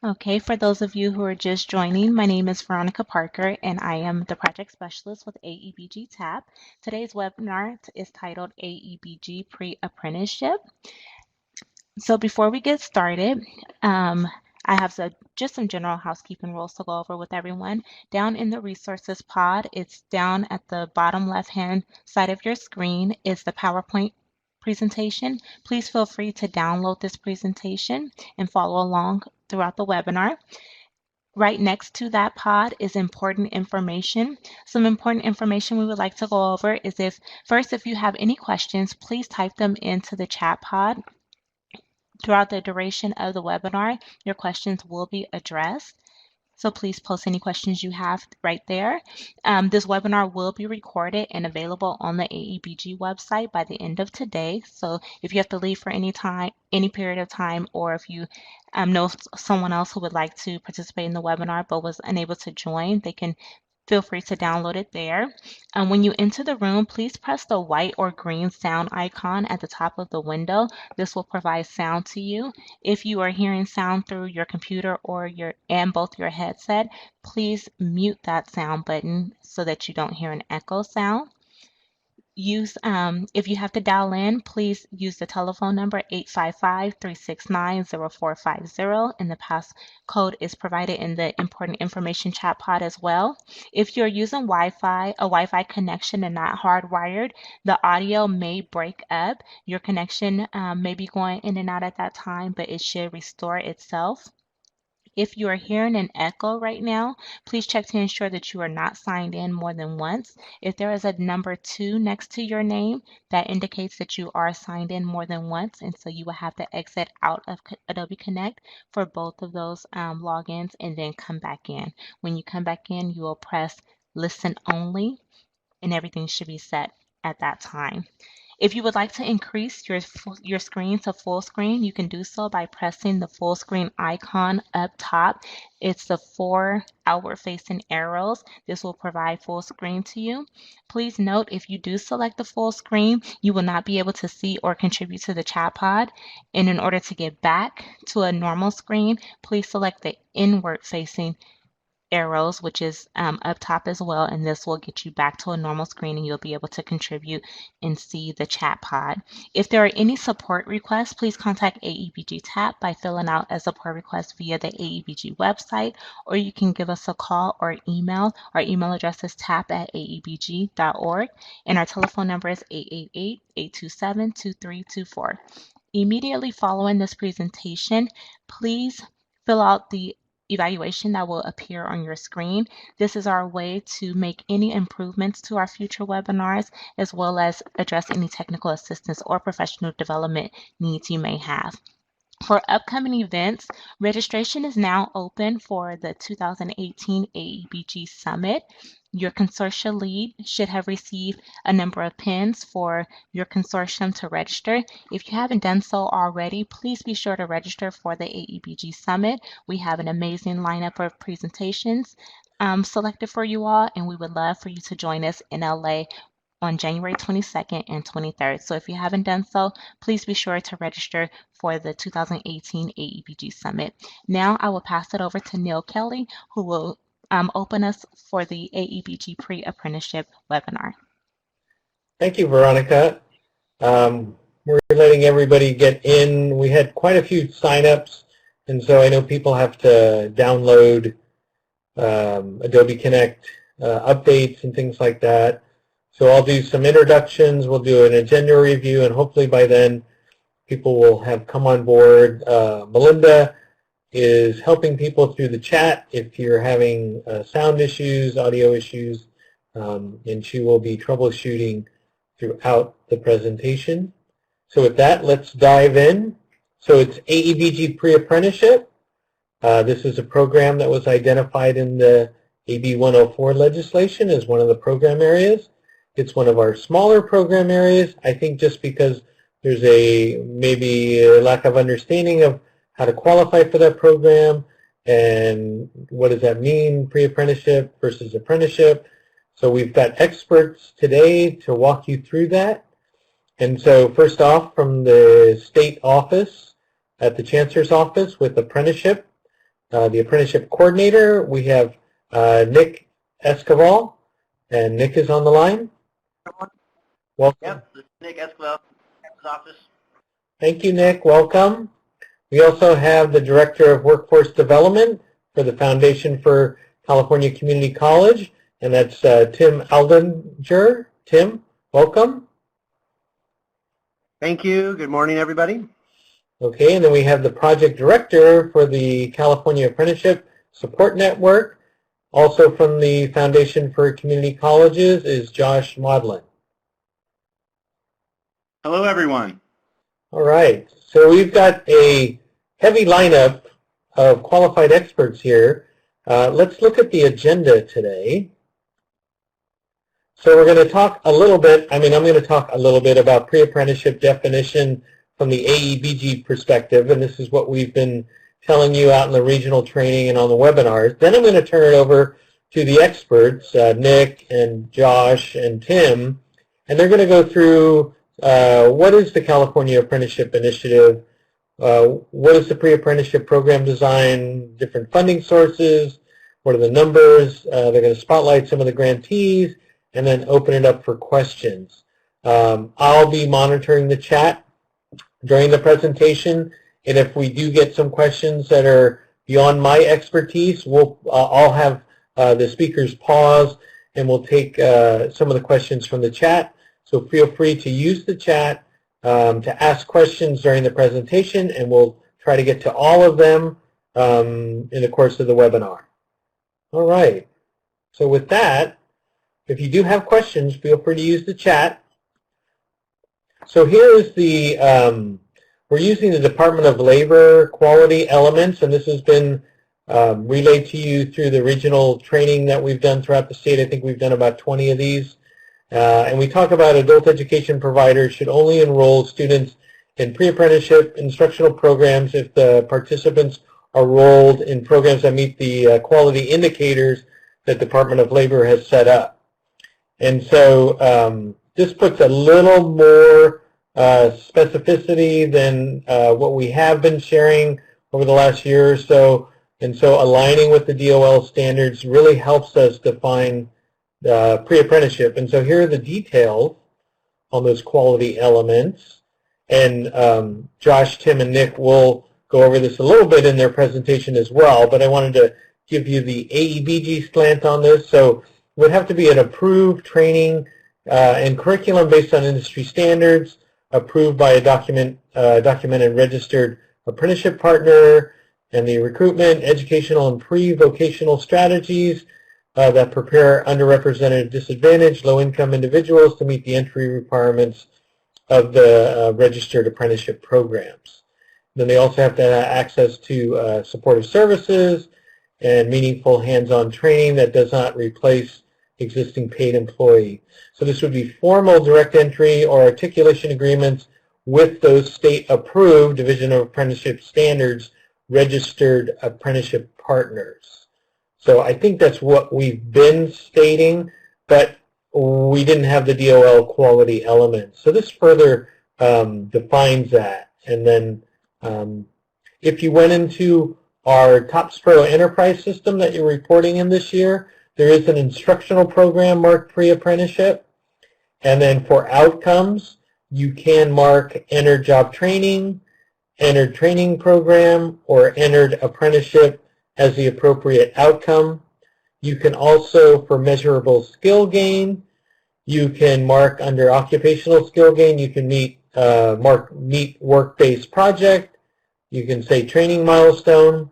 Okay, for those of you who are just joining, my name is Veronica Parker and I am the project specialist with AEBG TAP. Today's webinar is titled AEBG Pre Apprenticeship. So before we get started, I have just some general housekeeping rules to go over with everyone. Down in the resources pod, it's down at the bottom left-hand side of your screen is the PowerPoint presentation. Please feel free to download this presentation and follow along throughout the webinar. Right next to that pod is important information. Some important information we would like to go over is if you have any questions, please type them into the chat pod. Throughout the duration of the webinar, your questions will be addressed. So please post any questions you have right there. This webinar will be recorded and available on the AEBG website by the end of today. So if you have to leave for any time, any period of time, or if you know someone else who would like to participate in the webinar but was unable to join, they can feel free to download it there. When you enter the room, please press the white or green sound icon at the top of the window. This will provide sound to you. If you are hearing sound through your computer or both your headset, please mute that sound button so that you don't hear an echo sound. If you have to dial in, please use the telephone number 855-369-0450, and the passcode is provided in the important information chat pod as well. If you're using a Wi-Fi connection and not hardwired, the audio may break up. Your connection may be going in and out at that time, but it should restore itself. If you are hearing an echo right now, please check to ensure that you are not signed in more than once. If there is a number 2 next to your name, that indicates that you are signed in more than once, and so you will have to exit out of Adobe Connect for both of those logins and then come back in. When you come back in, you will press Listen Only, and everything should be set at that time. If you would like to increase your screen to full screen, you can do so by pressing the full screen icon up top. It's the 4 outward facing arrows. This will provide full screen to you. Please note, if you do select the full screen, you will not be able to see or contribute to the chat pod. And in order to get back to a normal screen, please select the inward facing arrows, which is up top as well, and this will get you back to a normal screen and you'll be able to contribute and see the chat pod. If there are any support requests, please contact AEBG TAP by filling out a support request via the AEBG website, or you can give us a call or email. Our email address is tap@aebg.org, and our telephone number is 888-827-2324. Immediately following this presentation, please fill out the evaluation that will appear on your screen. This is our way to make any improvements to our future webinars, as well as address any technical assistance or professional development needs you may have. For upcoming events, registration is now open for the 2018 AEBG Summit. Your consortia lead should have received a number of pins for your consortium to register. If you haven't done so already, please be sure to register for the AEBG Summit. We have an amazing lineup of presentations selected for you all, and we would love for you to join us in LA on January 22nd and 23rd. So if you haven't done so, please be sure to register for the 2018 AEBG Summit. Now I will pass it over to Neil Kelly, who will open us for the AEBG Pre Apprenticeship webinar. Thank you, Veronica. We're letting everybody get in. We had quite a few signups, and so I know people have to download Adobe Connect updates and things like that. So I'll do some introductions, we'll do an agenda review, and hopefully by then people will have come on board. Melinda is helping people through the chat if you're having sound issues, audio issues, and she will be troubleshooting throughout the presentation. So with that, let's dive in. So it's AEBG Pre Apprenticeship. This is a program that was identified in the AB 104 legislation as one of the program areas. It's one of our smaller program areas, I think, just because there's maybe a lack of understanding of how to qualify for that program and what does that mean, pre-apprenticeship versus apprenticeship. So we've got experts today to walk you through that. And so first off, from the state office at the Chancellor's office with apprenticeship, the apprenticeship coordinator. We have Nick Escobar, and Nick is on the line. Welcome. Yep, this is Nick Escobar, office. Thank you, Nick. Welcome. We also have the Director of Workforce Development for the Foundation for California Community College, and that's Tim Aldinger. Tim, welcome. Thank you. Good morning, everybody. Okay, and then we have the Project Director for the California Apprenticeship Support Network, also from the Foundation for Community Colleges, is Josh Maudlin. Hello, everyone. All right, so we've got a heavy lineup of qualified experts here. Let's look at the agenda today. So we're going to talk a little bit, I'm going to talk a little bit about pre-apprenticeship definition from the AEBG perspective, and this is what we've been telling you out in the regional training and on the webinars. Then I'm going to turn it over to the experts, Nick and Josh and Tim, and they're going to go through what is the California Apprenticeship Initiative, what is the pre-apprenticeship program design, different funding sources, what are the numbers, they're going to spotlight some of the grantees, and then open it up for questions. I'll be monitoring the chat during the presentation, and if we do get some questions that are beyond my expertise, I'll have the speakers pause and we'll take some of the questions from the chat. So feel free to use the chat to ask questions during the presentation, and we'll try to get to all of them in the course of the webinar. All right. So with that, if you do have questions, feel free to use the chat. So here is the, we're using the Department of Labor quality elements, and this has been relayed to you through the regional training that we've done throughout the state. I think we've done about 20 of these. And we talk about adult education providers should only enroll students in pre-apprenticeship instructional programs if the participants are enrolled in programs that meet the quality indicators that Department of Labor has set up. And so this puts a little more specificity than what we have been sharing over the last year or so. And so aligning with the DOL standards really helps us define pre-apprenticeship. And so here are the details on those quality elements. And Josh, Tim, and Nick will go over this a little bit in their presentation as well, but I wanted to give you the AEBG slant on this. So it would have to be an approved training and curriculum based on industry standards, approved by a documented registered apprenticeship partner, and the recruitment, educational, and pre-vocational strategies that prepare underrepresented, disadvantaged, low-income individuals to meet the entry requirements of the registered apprenticeship programs. Then they also have to have access to supportive services and meaningful hands-on training that does not replace existing paid employee. So this would be formal direct entry or articulation agreements with those state-approved Division of Apprenticeship Standards registered apprenticeship partners. So I think that's what we've been stating, but we didn't have the DOL quality element. So this further defines that. And then if you went into our TOPS Pro enterprise system that you're reporting in this year, there is an instructional program marked pre-apprenticeship. And then for outcomes, you can mark entered job training, entered training program, or entered apprenticeship as the appropriate outcome. You can also, for measurable skill gain, you can mark under occupational skill gain, you can mark meet work-based project. You can say training milestone.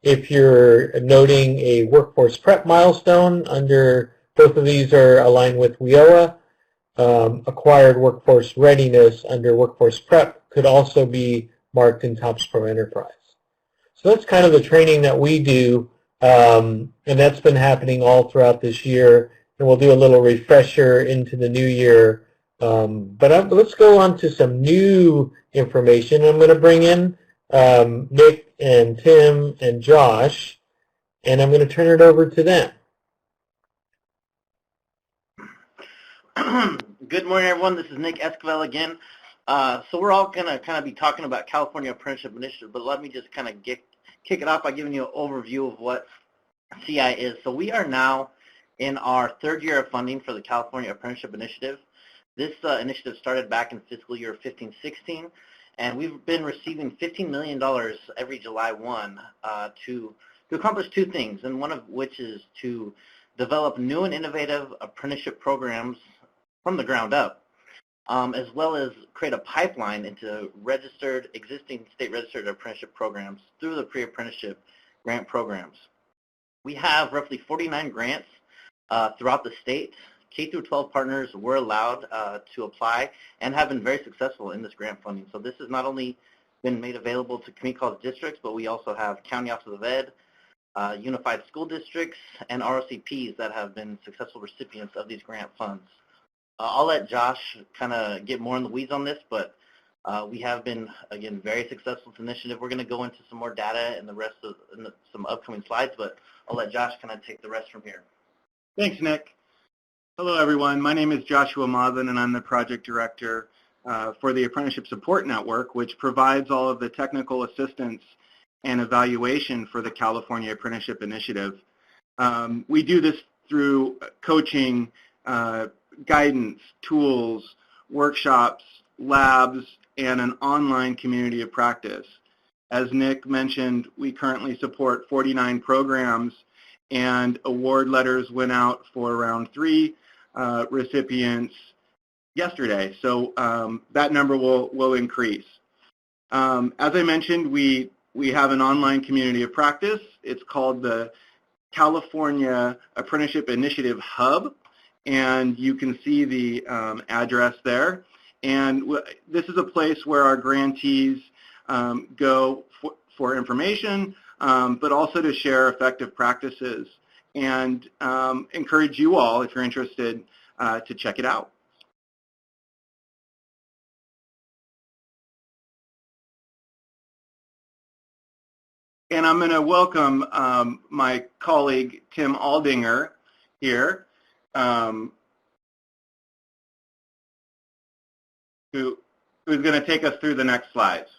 If you're noting a workforce prep milestone, under both of these are aligned with WIOA. Acquired workforce readiness under workforce prep could also be marked in TOPS Pro Enterprise. So that's kind of the training that we do, and that's been happening all throughout this year. And we'll do a little refresher into the new year. But let's go on to some new information. I'm going to bring in Nick and Tim and Josh, and I'm going to turn it over to them. Good morning, everyone. This is Nick Esquivel again. So we're all going to kind of be talking about California Apprenticeship Initiative, but let me just kind of get kick it off by giving you an overview of what CI is. So we are now in our third year of funding for the California Apprenticeship Initiative. This initiative started back in fiscal year 15-16, and we've been receiving $15 million every July 1 to accomplish two things, and one of which is to develop new and innovative apprenticeship programs from the ground up, as well as create a pipeline into existing state-registered apprenticeship programs through the pre-apprenticeship grant programs. We have roughly 49 grants throughout the state. K-12 partners were allowed to apply and have been very successful in this grant funding. So this has not only been made available to community college districts, but we also have county offices of ed, unified school districts, and ROCPs that have been successful recipients of these grant funds. I'll let Josh kind of get more in the weeds on this, but we have been, again, very successful with this initiative. We're going to go into some more data and the rest of some upcoming slides, but I'll let Josh kind of take the rest from here. Thanks, Nick. Hello, everyone. My name is Joshua Maudlin, and I'm the project director for the Apprenticeship Support Network, which provides all of the technical assistance and evaluation for the California Apprenticeship Initiative. We do this through coaching, guidance, tools, workshops, labs, and an online community of practice. As Nick mentioned, we currently support 49 programs, and award letters went out for round 3 recipients yesterday. So that number will increase. As I mentioned, we have an online community of practice. It's called the California Apprenticeship Initiative Hub, and you can see the address there. And this is a place where our grantees go for information, but also to share effective practices, and encourage you all, if you're interested, to check it out. And I'm going to welcome my colleague, Tim Aldinger, here, who's going to take us through the next slides.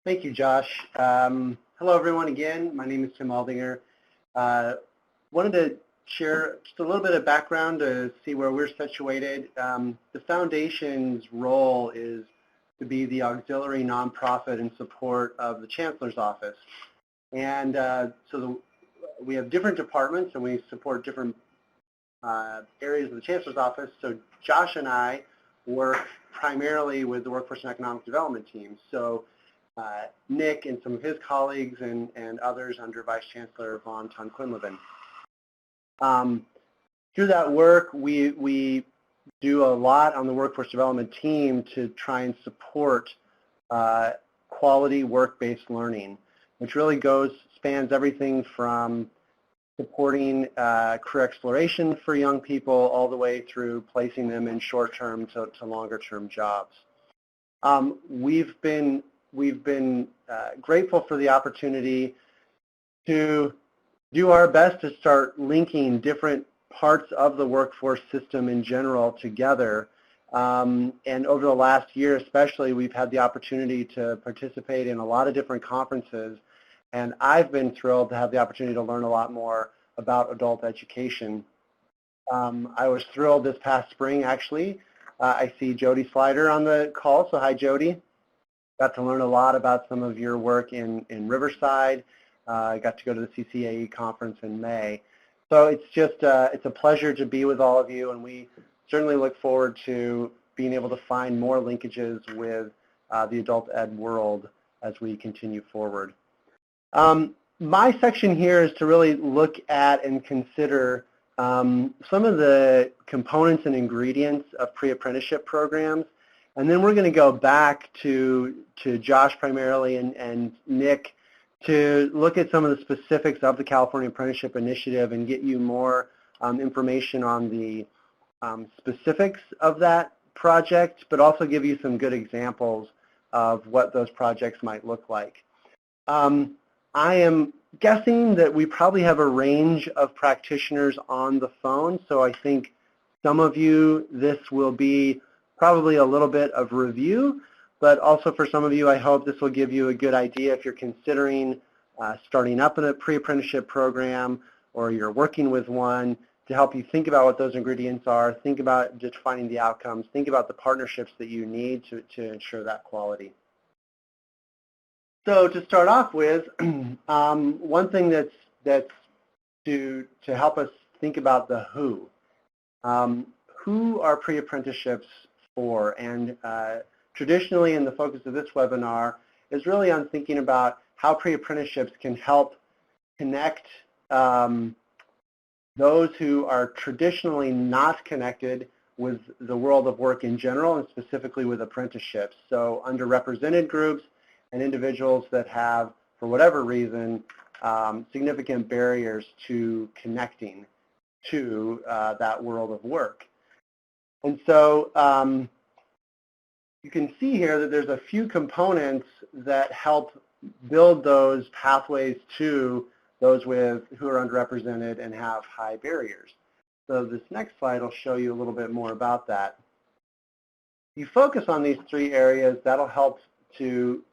Thank you, Josh. Hello, everyone, again. My name is Tim Aldinger. Wanted to share just a little bit of background to see where we're situated. The Foundation's role is to be the auxiliary nonprofit in support of the Chancellor's Office. And we have different departments, and we support different areas of the Chancellor's Office. So Josh and I work primarily with the Workforce and Economic Development team. So Nick and some of his colleagues and others under Vice Chancellor Vaughn Tonquinlivan. Through that work, we do a lot on the workforce development team to try and support quality work-based learning, which really spans everything from supporting career exploration for young people all the way through placing them in short-term to longer-term jobs. We've been grateful for the opportunity to do our best to start linking different parts of the workforce system in general together. And over the last year especially, we've had the opportunity to participate in a lot of different conferences, and I've been thrilled to have the opportunity to learn a lot more about adult education. I was thrilled this past spring, actually. I see Jody Slider on the call, so hi, Jody. Got to learn a lot about some of your work in Riverside. I got to go to the CCAE conference in May. So it's just, it's a pleasure to be with all of you, and we certainly look forward to being able to find more linkages with the adult ed world as we continue forward. My section here is to really look at and consider some of the components and ingredients of pre-apprenticeship programs, and then we're going to go back to Josh primarily and Nick to look at some of the specifics of the California Apprenticeship Initiative and get you more information on the specifics of that project, but also give you some good examples of what those projects might look like. I am guessing that we probably have a range of practitioners on the phone, so I think some of you, this will be probably a little bit of review, but also for some of you, I hope this will give you a good idea if you're considering starting up in a pre-apprenticeship program or you're working with one, to help you think about what those ingredients are, think about defining the outcomes, think about the partnerships that you need to ensure that quality. So to start off with, one thing that's to help us think about the who. Who are pre-apprenticeships for? And traditionally, in the focus of this webinar, is really on thinking about how pre-apprenticeships can help connect those who are traditionally not connected with the world of work in general, and specifically with apprenticeships. So underrepresented groups and individuals that have, for whatever reason, significant barriers to connecting to that world of work. And so you can see here that there's a few components that help build those pathways to those who are underrepresented and have high barriers. So this next slide will show you a little bit more about that. You focus on these three areas, that'll help to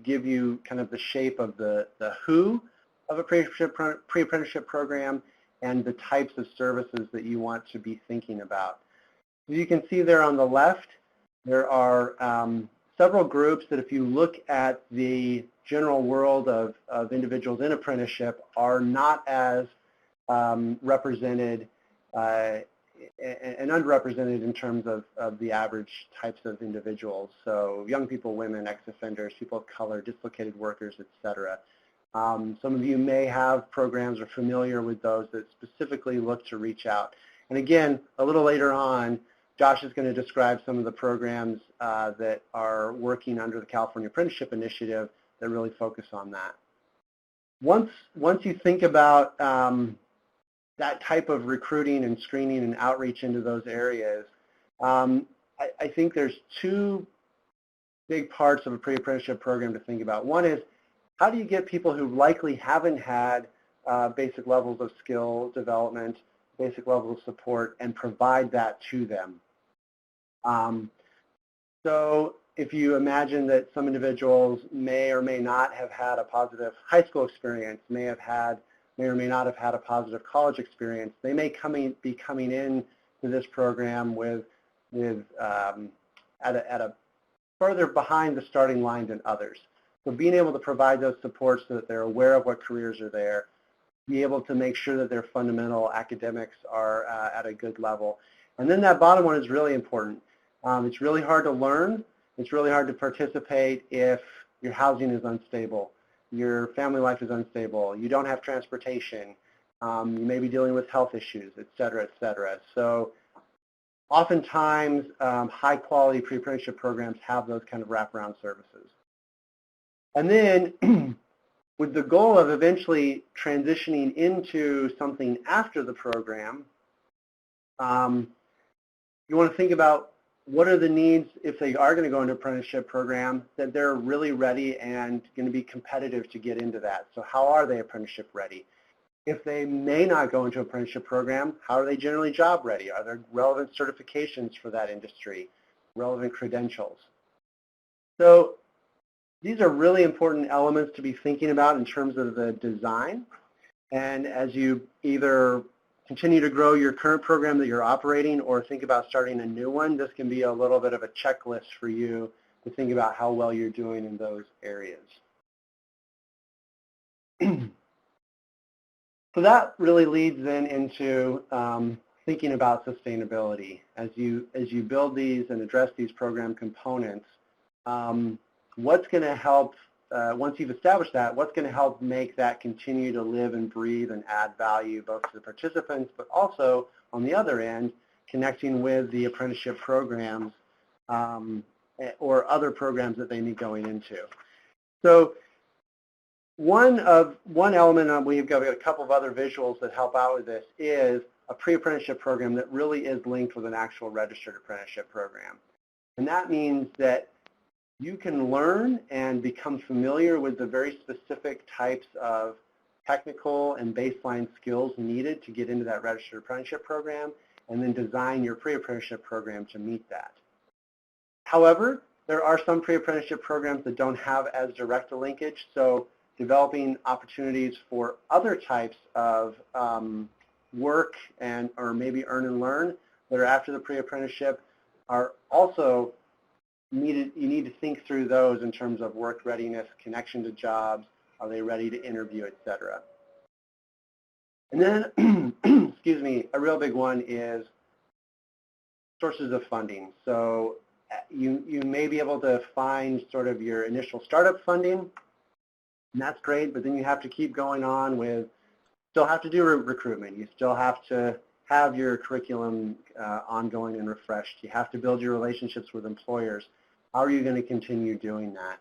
give you kind of the shape of the who of a pre-apprenticeship program and the types of services that you want to be thinking about. As you can see there on the left, there are several groups that, if you look at the general world of individuals in apprenticeship, are not as represented and underrepresented in terms of the average types of individuals. So young people, women, ex-offenders, people of color, dislocated workers, etc. Some of you may have programs or familiar with those that specifically look to reach out. And again, a little later on, Josh is going to describe some of the programs that are working under the California Apprenticeship Initiative that really focus on that. Once you think about that type of recruiting and screening and outreach into those areas, I think there's two big parts of a pre-apprenticeship program to think about. One is, how do you get people who likely haven't had basic levels of skill development, basic levels of support, and provide that to them? So if you imagine that some individuals may or may not have had a positive high school experience, may or may not have had a positive college experience, they may be coming in to this program with at a further behind the starting line than others. So being able to provide those supports so that they're aware of what careers are there, be able to make sure that their fundamental academics are at a good level. And then that bottom one is really important. It's really hard to learn. It's really hard to participate if your housing is unstable, your family life is unstable, you don't have transportation, you may be dealing with health issues, et cetera, et cetera. So oftentimes, high quality pre-apprenticeship programs have those kind of wraparound services. And then with the goal of eventually transitioning into something after the program, you want to think about what are the needs, if they are going to go into an apprenticeship program, that they're really ready and going to be competitive to get into that. So how are they apprenticeship ready? If they may not go into an apprenticeship program, how are they generally job ready? Are there relevant certifications for that industry, relevant credentials? So these are really important elements to be thinking about in terms of the design. And as you either continue to grow your current program that you're operating or think about starting a new one, this can be a little bit of a checklist for you to think about how well you're doing in those areas. So that really leads then into thinking about sustainability. As you build these and address these program components, what's going to help, once you've established that, what's going to help make that continue to live and breathe and add value both to the participants, but also, on the other end, connecting with the apprenticeship programs or other programs that they need going into. So one element, we've got a couple of other visuals that help out with this, is a pre-apprenticeship program that really is linked with an actual registered apprenticeship program. And that means that you can learn and become familiar with the very specific types of technical and baseline skills needed to get into that registered apprenticeship program, and then design your pre-apprenticeship program to meet that. However, There are some pre-apprenticeship programs that don't have as direct a linkage, so developing opportunities for other types of work or maybe earn and learn that are after the pre-apprenticeship are also needed. You need to think through those in terms of work readiness, connection to jobs, are they ready to interview, etc. And then, excuse me, a real big one is sources of funding. So you may be able to find sort of your initial startup funding, and that's great, but then you have to keep going on with, still have to do recruitment. You still have to have your curriculum ongoing and refreshed. You have to build your relationships with employers. How are you going to continue doing that?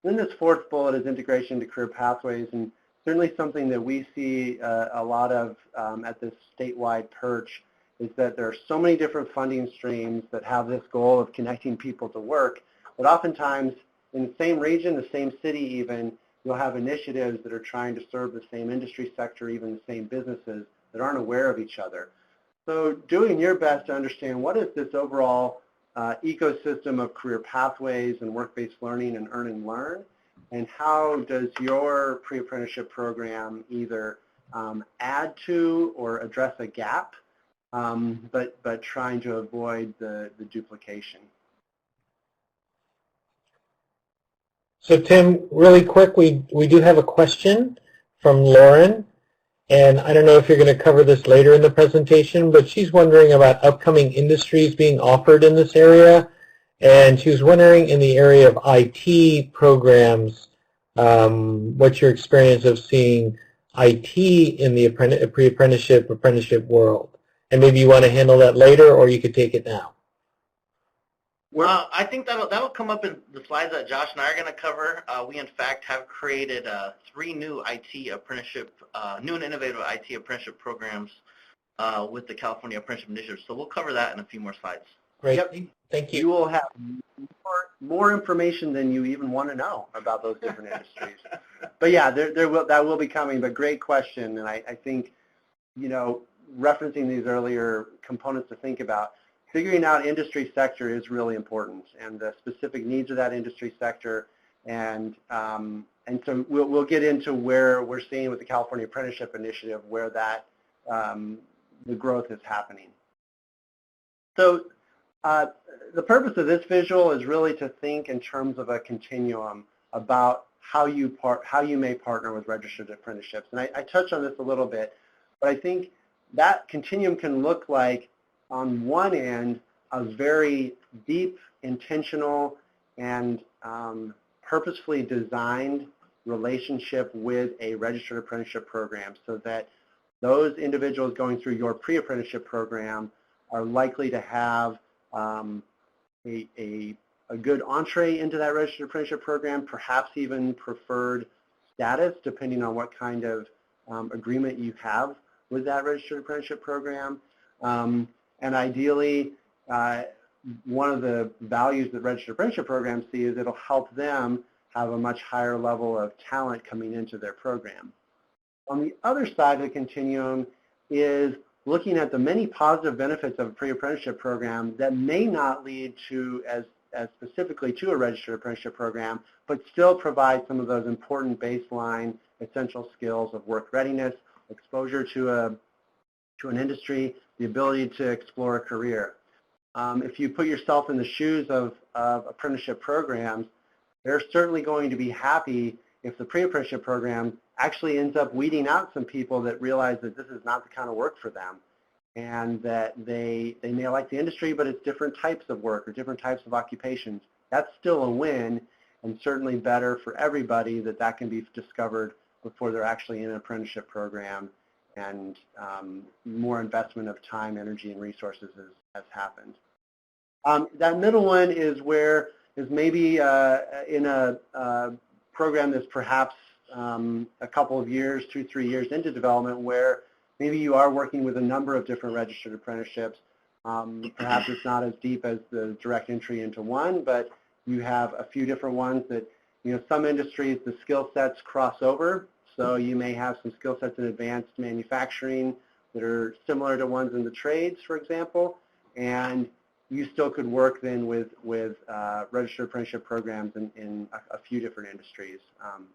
Then this fourth bullet is integration to career pathways, and certainly something that we see a lot of at this statewide perch is that there are so many different funding streams that have this goal of connecting people to work, but oftentimes in the same region, the same city even, you'll have initiatives that are trying to serve the same industry sector, even the same businesses that aren't aware of each other. So doing your best to understand what is this overall ecosystem of career pathways and work-based learning and earn and learn, and how does your pre-apprenticeship program either add to or address a gap, but trying to avoid the duplication. So Tim, really quick, we do have a question from Lauren, and I don't know if you're going to cover this later in the presentation, but she's wondering about upcoming industries being offered in this area, and she was wondering in the area of IT programs, what's your experience of seeing IT in the apprenticeship world? And maybe you want to handle that later, or you could take it now. Well, I think that'll come up in the slides that Josh and I are going to cover. We in fact have created 3 new IT apprenticeship, new and innovative IT apprenticeship programs with the California Apprenticeship Initiative. So we'll cover that in a few more slides. Great. Yep. Thank you. You will have more information than you even want to know about those different industries. But yeah, that will be coming. But great question, and I think, you know, referencing these earlier components to think about, figuring out industry sector is really important, and the specific needs of that industry sector, and so we'll get into where we're seeing with the California Apprenticeship Initiative where that the growth is happening. So the purpose of this visual is really to think in terms of a continuum about how you may partner with registered apprenticeships, and I touched on this a little bit, but I think that continuum can look like, on one end, a very deep, intentional, and purposefully designed relationship with a registered apprenticeship program, so that those individuals going through your pre-apprenticeship program are likely to have a good entree into that registered apprenticeship program, perhaps even preferred status, depending on what kind of agreement you have with that registered apprenticeship program. And ideally, one of the values that registered apprenticeship programs see is it'll help them have a much higher level of talent coming into their program. On the other side of the continuum is looking at the many positive benefits of a pre-apprenticeship program that may not lead to as specifically to a registered apprenticeship program, but still provide some of those important baseline essential skills of work readiness, exposure to an industry, the ability to explore a career. If you put yourself in the shoes of apprenticeship programs, they're certainly going to be happy if the pre-apprenticeship program actually ends up weeding out some people that realize that this is not the kind of work for them, and that they may like the industry, but it's different types of work or different types of occupations. That's still a win, and certainly better for everybody that can be discovered before they're actually in an apprenticeship program, and more investment of time, energy, and resources has happened. That middle one is maybe in a program that's perhaps a couple of years, 2-3 years into development, where maybe you are working with a number of different registered apprenticeships. Perhaps it's not as deep as the direct entry into one, but you have a few different ones that, you know, some industries, the skill sets cross over. So you may have some skill sets in advanced manufacturing that are similar to ones in the trades, for example, and you still could work then with registered apprenticeship programs in a few different industries,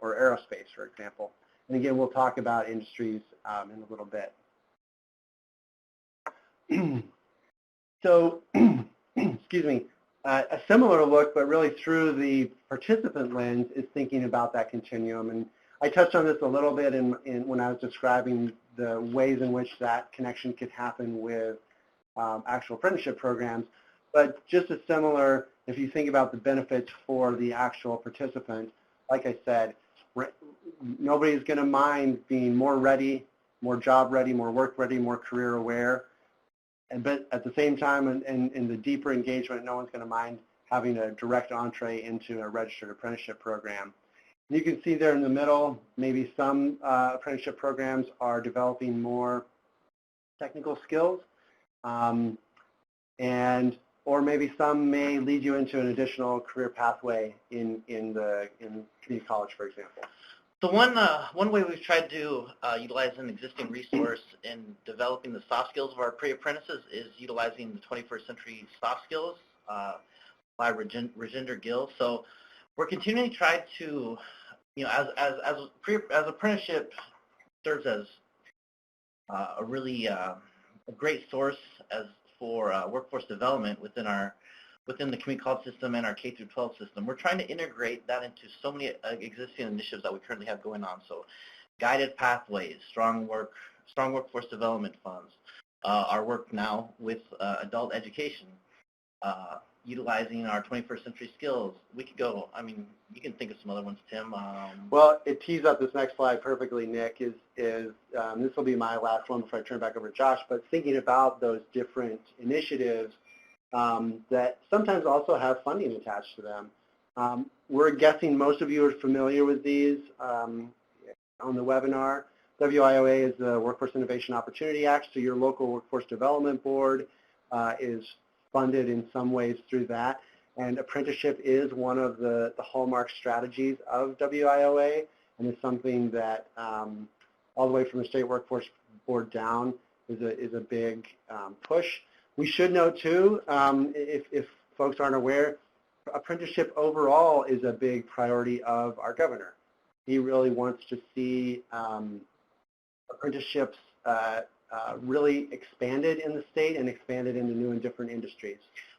or aerospace, for example. And again, we'll talk about industries in a little bit. So, excuse me, a similar look, but really through the participant lens, is thinking about that continuum. And I touched on this a little bit when I was describing the ways in which that connection could happen with actual apprenticeship programs. But just as similar, if you think about the benefits for the actual participant, like I said, nobody's going to mind being more ready, more job ready, more work ready, more career aware. But at the same time, in the deeper engagement, no one's going to mind having a direct entree into a registered apprenticeship program. You can see there in the middle, maybe some apprenticeship programs are developing more technical skills, or maybe some may lead you into an additional career pathway in community college, for example. So one way we've tried to utilize an existing resource in developing the soft skills of our pre-apprentices is utilizing the 21st century soft skills by Rajinder Gill. So we're continuing to try to, as apprenticeship serves as a really a great source for workforce development within the community college system and our K-12 system. We're trying to integrate that into so many existing initiatives that we currently have going on. So guided pathways, strong workforce development funds, our work now with adult education, utilizing our 21st century skills. We could go, you can think of some other ones, Tim. Well, it tees up this next slide perfectly, Nick, this will be my last one before I turn back over to Josh, but thinking about those different initiatives that sometimes also have funding attached to them. We're guessing most of you are familiar with these on the webinar. WIOA is the Workforce Innovation Opportunity Act, so your local workforce development board is funded in some ways through that. And apprenticeship is one of the hallmark strategies of WIOA, and is something that all the way from the state workforce board down is a big push. We should note too, if folks aren't aware, apprenticeship overall is a big priority of our governor. He really wants to see apprenticeships really expanded in the state and expanded into new and different industries.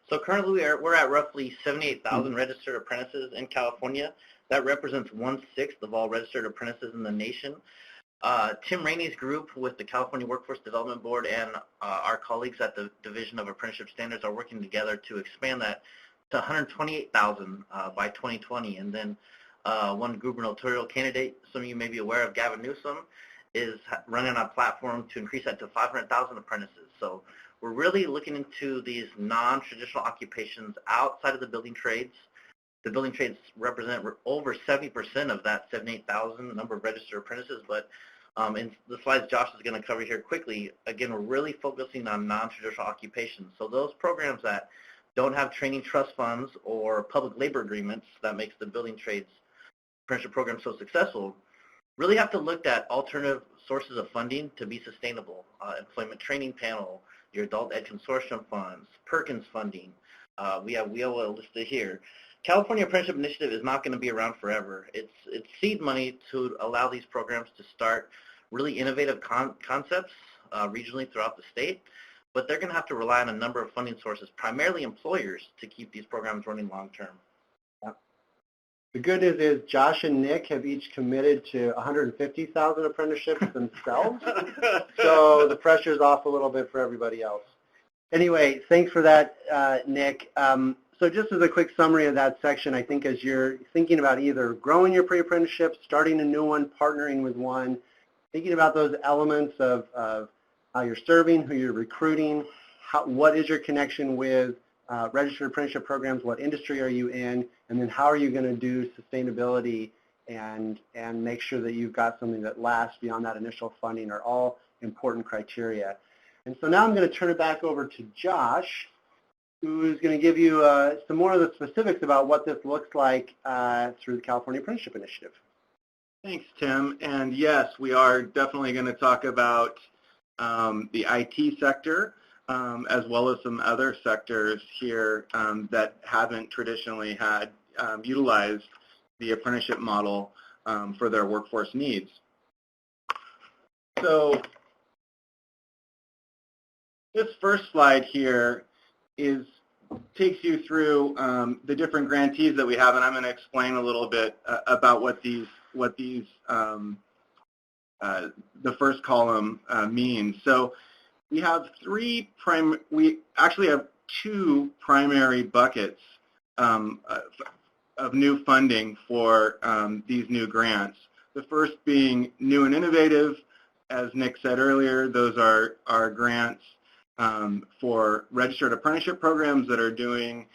So currently we're at roughly 78,000 registered apprentices in California. That represents 1/6 of all registered apprentices in the nation. Tim Rainey's group with the California Workforce Development Board and our colleagues at the Division of Apprenticeship Standards are working together to expand that to 128,000 by 2020. And then one gubernatorial candidate, some of you may be aware of, Gavin Newsom, is running a platform to increase that to 500,000 apprentices. So we're really looking into these non-traditional occupations outside of the building trades. The building trades represent over 70% of that 78,000 number of registered apprentices, but in the slides Josh is going to cover here quickly, again, we're really focusing on non-traditional occupations. So those programs that don't have training trust funds or public labor agreements that makes the building trades apprenticeship program so successful, really have to look at alternative sources of funding to be sustainable. Employment Training Panel, your Adult Ed Consortium funds, Perkins funding. We have WIOA listed here. California Apprenticeship Initiative is not going to be around forever. It's seed money to allow these programs to start really innovative concepts regionally throughout the state, but they're going to have to rely on a number of funding sources, primarily employers, to keep these programs running long term. The good news is Josh and Nick have each committed to 150,000 apprenticeships themselves, so the pressure's off a little bit for everybody else. Anyway, thanks for that, Nick. So just as a quick summary of that section, I think as you're thinking about either growing your pre-apprenticeship, starting a new one, partnering with one, thinking about those elements of how you're serving, who you're recruiting, what is your connection with registered apprenticeship programs, what industry are you in, and then how are you going to do sustainability and make sure that you've got something that lasts beyond that initial funding are all important criteria. And so now I'm going to turn it back over to Josh, who's going to give you some more of the specifics about what this looks like through the California Apprenticeship Initiative. Thanks, Tim. And yes, we are definitely going to talk about the IT sector. as well as some other sectors here that haven't traditionally had utilized the apprenticeship model for their workforce needs. So this first slide here takes you through the different grantees that we have, and I'm going to explain a little bit about what the first column means. So we have we actually have two primary buckets of new funding for these new grants. The first being new and innovative. As Nick said earlier, those are our grants for registered apprenticeship programs that are doing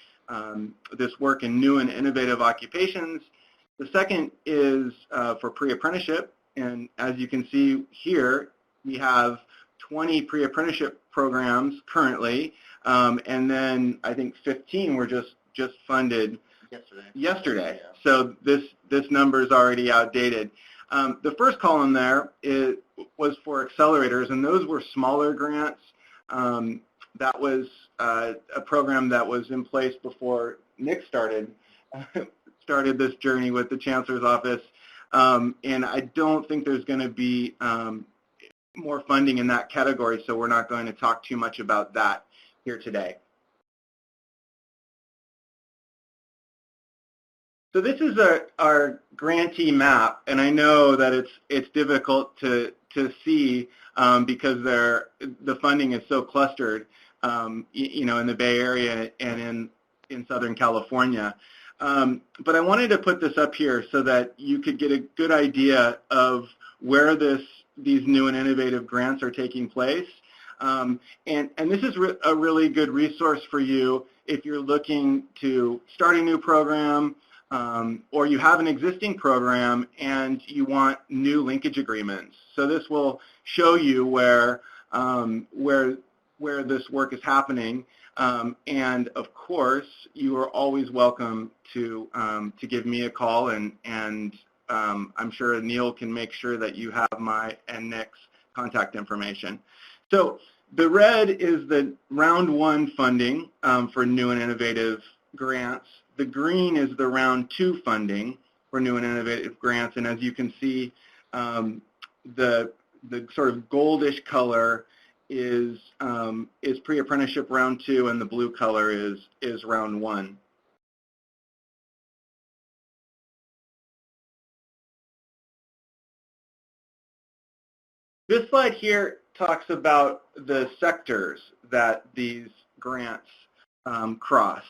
this work in new and innovative occupations. The second is for pre-apprenticeship, and as you can see here, we have 20 pre-apprenticeship programs currently, and then I think 15 were just funded yesterday. Yeah. So this number is already outdated. The first column there was for accelerators, and those were smaller grants. That was a program that was in place before Nick started this journey with the Chancellor's Office, and I don't think there's going to be more funding in that category, so we're not going to talk too much about that here today. So this is our grantee map, and I know that it's difficult to see because the funding is so clustered, you know, in the Bay Area and in Southern California. But I wanted to put this up here so that you could get a good idea of where these new and innovative grants are taking place. And this is a really good resource for you if you're looking to start a new program, or you have an existing program and you want new linkage agreements. So this will show you where this work is happening, and of course you are always welcome to give me a call, and I'm sure Neil can make sure that you have my and Nick's contact information. So the red is the round one funding for new and innovative grants. The green is the round two funding for new and innovative grants, and as you can see, the sort of goldish color is pre-apprenticeship round two, and the blue color is round one. This slide here talks about the sectors that these grants cross.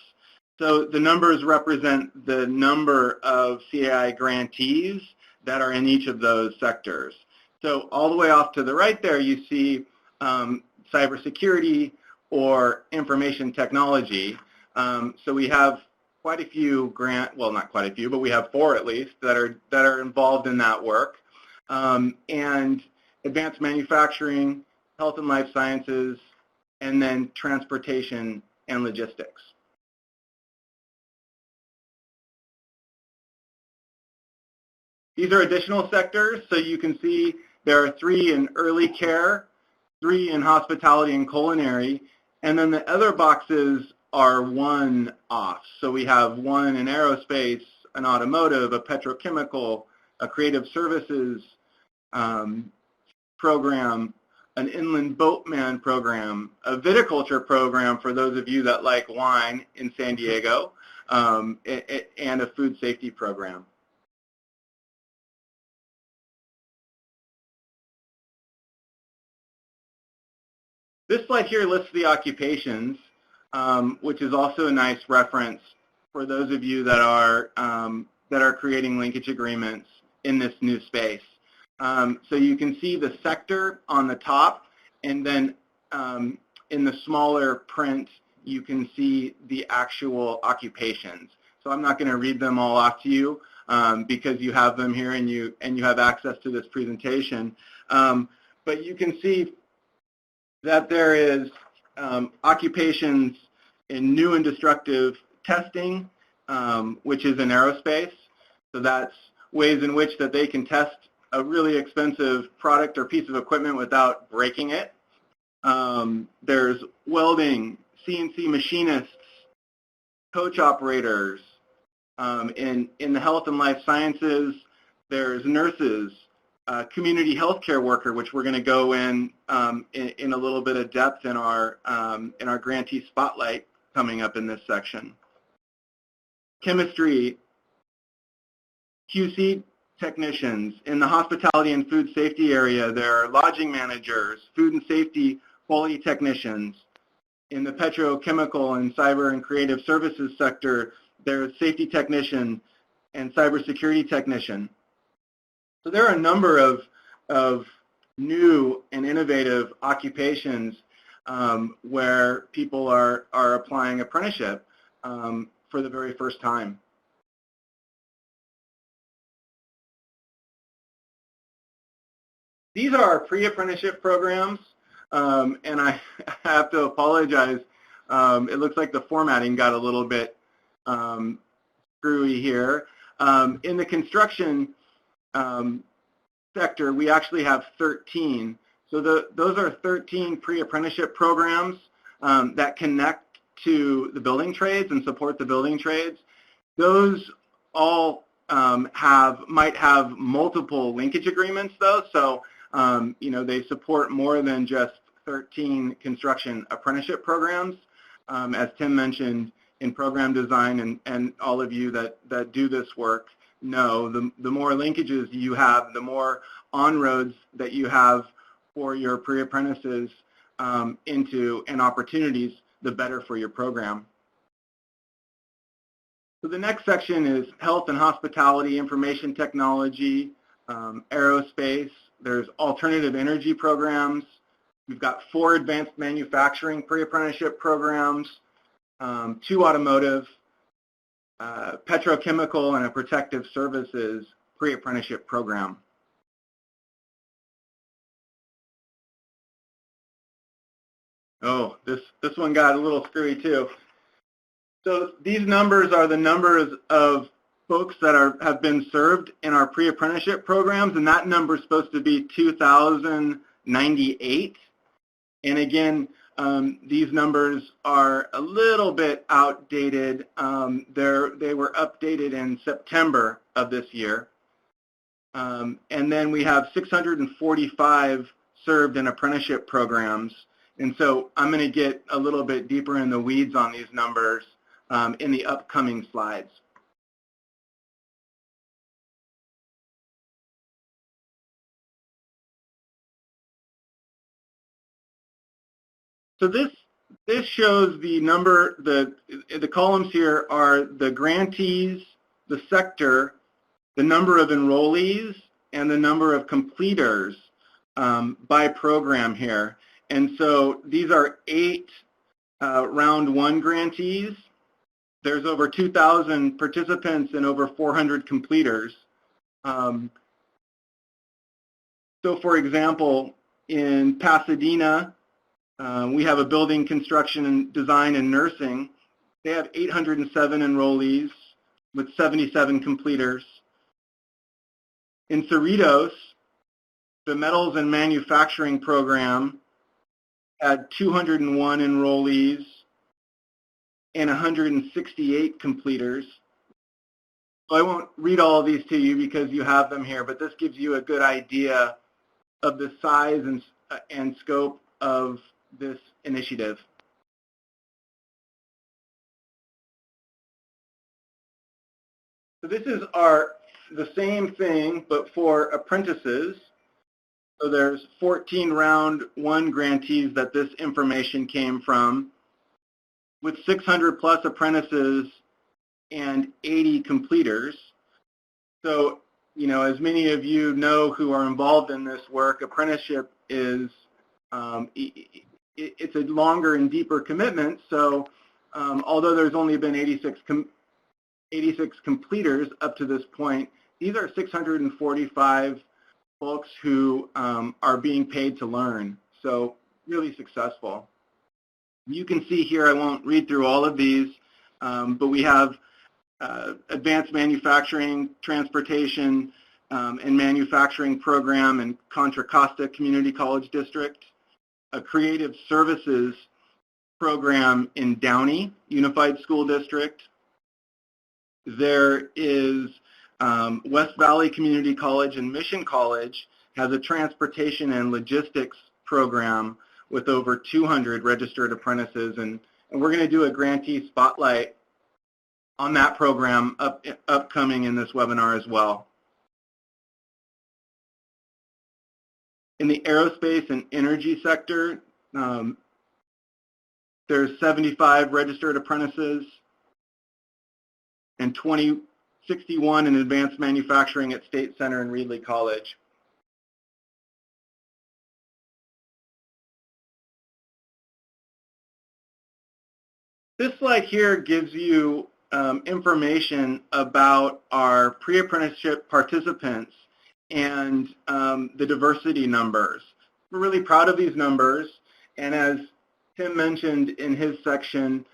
So the numbers represent the number of CAI grantees that are in each of those sectors. So all the way off to the right there, you see cybersecurity or information technology. So we have quite a few well, not quite a few, but we have 4 at least that are involved in that work. And advanced manufacturing, health and life sciences, and then transportation and logistics. These are additional sectors, so you can see there are 3 in early care, 3 in hospitality and culinary, and then the other boxes are one-offs. So we have 1 in aerospace, an automotive, a petrochemical, a creative services program, an inland boatman program, a viticulture program for those of you that like wine in San Diego, and a food safety program. This slide here lists the occupations, which is also a nice reference for those of you that are creating linkage agreements in this new space. So you can see the sector on the top, and then in the smaller print, you can see the actual occupations. So I'm not going to read them all off to you because you have them here and you have access to this presentation. But you can see that there is occupations in new and destructive testing, which is in aerospace. So that's ways in which that they can test a really expensive product or piece of equipment without breaking it. There's welding, CNC machinists, coach operators. In the health and life sciences, there's nurses, community healthcare worker, which we're going to go in a little bit of depth in our grantee spotlight coming up in this section. Chemistry, QC technicians. In the hospitality and food safety area, there are lodging managers, food and safety quality technicians. In the petrochemical and cyber and creative services sector, there's safety technician and cybersecurity technician. So there are a number of new and innovative occupations where people are applying apprenticeship for the very first time. These are our pre-apprenticeship programs, and I have to apologize. It looks like the formatting got a little bit screwy here. In the construction sector, we actually have 13. So those are 13 pre-apprenticeship programs that connect to the building trades and support the building trades. Those all might have multiple linkage agreements, though. So they support more than just 13 construction apprenticeship programs. As Tim mentioned, in program design, and all of you that do this work know, the more linkages you have, the more on-roads that you have for your pre-apprentices into and opportunities, the better for your program. So the next section is health and hospitality, information technology, aerospace. There's alternative energy programs. We've got 4 advanced manufacturing pre-apprenticeship programs, 2 automotive, petrochemical, and a protective services pre-apprenticeship program. Oh, this one got a little screwy too. So these numbers are the numbers of folks that have been served in our pre-apprenticeship programs, and that number is supposed to be 2,098. And again, these numbers are a little bit outdated. They were updated in September of this year. And then we have 645 served in apprenticeship programs. And so I'm going to get a little bit deeper in the weeds on these numbers in the upcoming slides. So this shows the number, the columns here are the grantees, the sector, the number of enrollees, and the number of completers by program here. And so these are 8 round 1 grantees. There's over 2,000 participants and over 400 completers. So for example, in Pasadena, we have a building construction and design and nursing. They have 807 enrollees with 77 completers. In Cerritos, the metals and manufacturing program had 201 enrollees and 168 completers. So I won't read all of these to you because you have them here, but this gives you a good idea of the size and scope of this initiative. So this is the same thing, but for apprentices. So there's 14 round 1 grantees that this information came from, with 600 plus apprentices and 80 completers. So, as many of you know who are involved in this work, apprenticeship is it's a longer and deeper commitment. So although there's only been 86 completers up to this point, these are 645 folks who are being paid to learn. So really successful. You can see here, I won't read through all of these, but we have advanced manufacturing, transportation, and manufacturing program in Contra Costa Community College District. a creative services program in Downey Unified School District. There is West Valley Community College and Mission College has a transportation and logistics program with over 200 registered apprentices, and we're going to do a grantee spotlight on that program upcoming in this webinar as well. In the aerospace and energy sector, there's 75 registered apprentices and 61 in advanced manufacturing at State Center and Reedley College. This slide here gives you information about our pre-apprenticeship participants and the diversity numbers. We're really proud of these numbers, and as Tim mentioned in his section,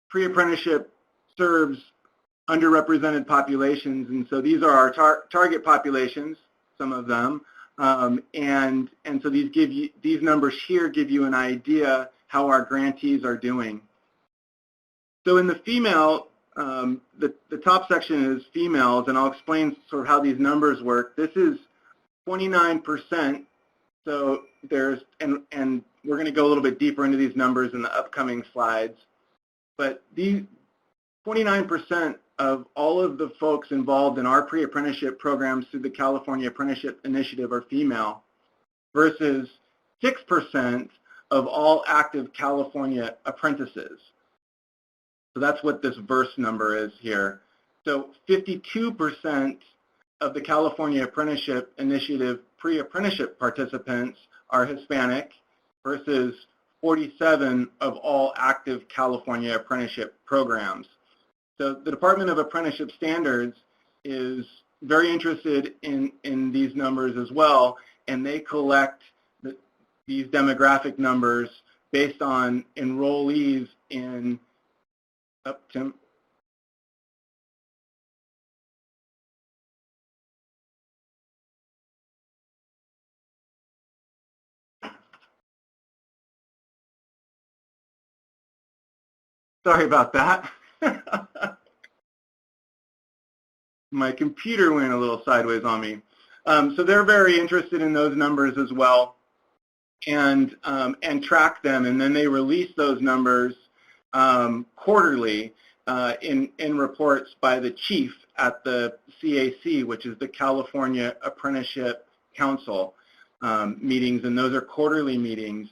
pre-apprenticeship serves underrepresented populations, and so these are our target populations, some of them, and so these numbers here give you an idea how our grantees are doing. So in the female, the top section is females, and I'll explain sort of how these numbers work. This is 29%, so there's, and we're going to go a little bit deeper into these numbers in the upcoming slides, but these 29% of all of the folks involved in our pre-apprenticeship programs through the California Apprenticeship Initiative are female, versus 6% of all active California apprentices. So that's what this verse number is here. So 52% of the California Apprenticeship Initiative pre-apprenticeship participants are Hispanic versus 47 of all active California apprenticeship programs. So the Department of Apprenticeship Standards is very interested in these numbers as well, and they collect these demographic numbers based on enrollees in, Tim. Sorry about that. My computer went a little sideways on me. So they're very interested in those numbers as well, and track them, and then they release those numbers quarterly in reports by the chief at the CAC, which is the California Apprenticeship Council meetings, and those are quarterly meetings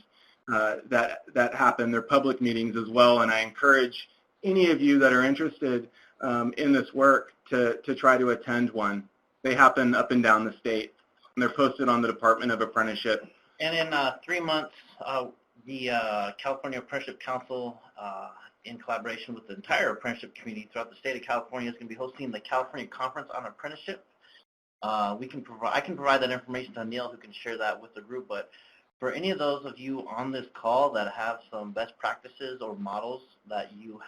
that happen. They're public meetings as well, and I encourage any of you that are interested in this work to try to attend one. They happen up and down the state, and they're posted on the Department of Apprenticeship. And in 3 months, the California Apprenticeship Council, in collaboration with the entire apprenticeship community throughout the state of California, is going to be hosting the California Conference on Apprenticeship. I can provide that information to Neil, who can share that with the group, but for any of those of you on this call that have some best practices or models that you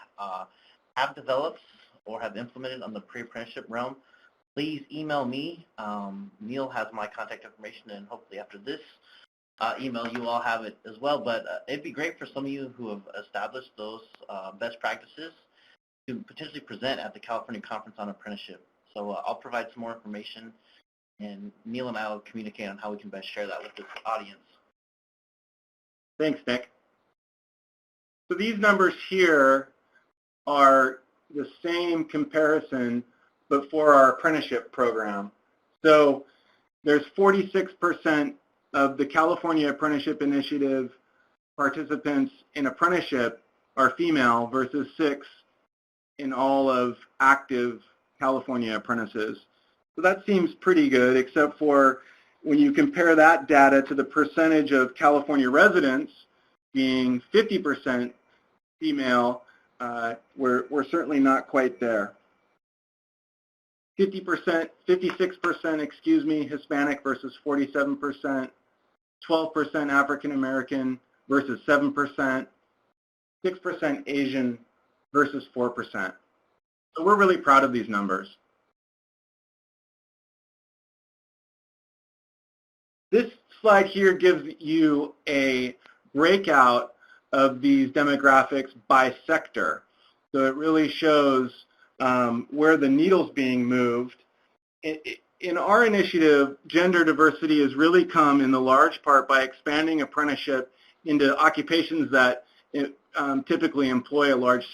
have developed or have implemented on the pre-apprenticeship realm, please email me. Neil has my contact information, and hopefully after this email you all have it as well. But it'd be great for some of you who have established those best practices to potentially present at the California Conference on Apprenticeship. So I'll provide some more information, and Neil and I will communicate on how we can best share that with this audience. Thanks, Nick. So these numbers here are the same comparison but for our apprenticeship program. So there's 46% of the California Apprenticeship Initiative participants in apprenticeship are female versus 6 in all of active California apprentices. So that seems pretty good, except for when you compare that data to the percentage of California residents being 50% female, we're certainly not quite there. 56%, excuse me, Hispanic versus 47%, 12% African American versus 7%, 6% Asian versus 4%. So we're really proud of these numbers. This slide here gives you a breakout of these demographics by sector. So it really shows where the needle's being moved. In our initiative, gender diversity has really come in the large part by expanding apprenticeship into occupations that typically employ a large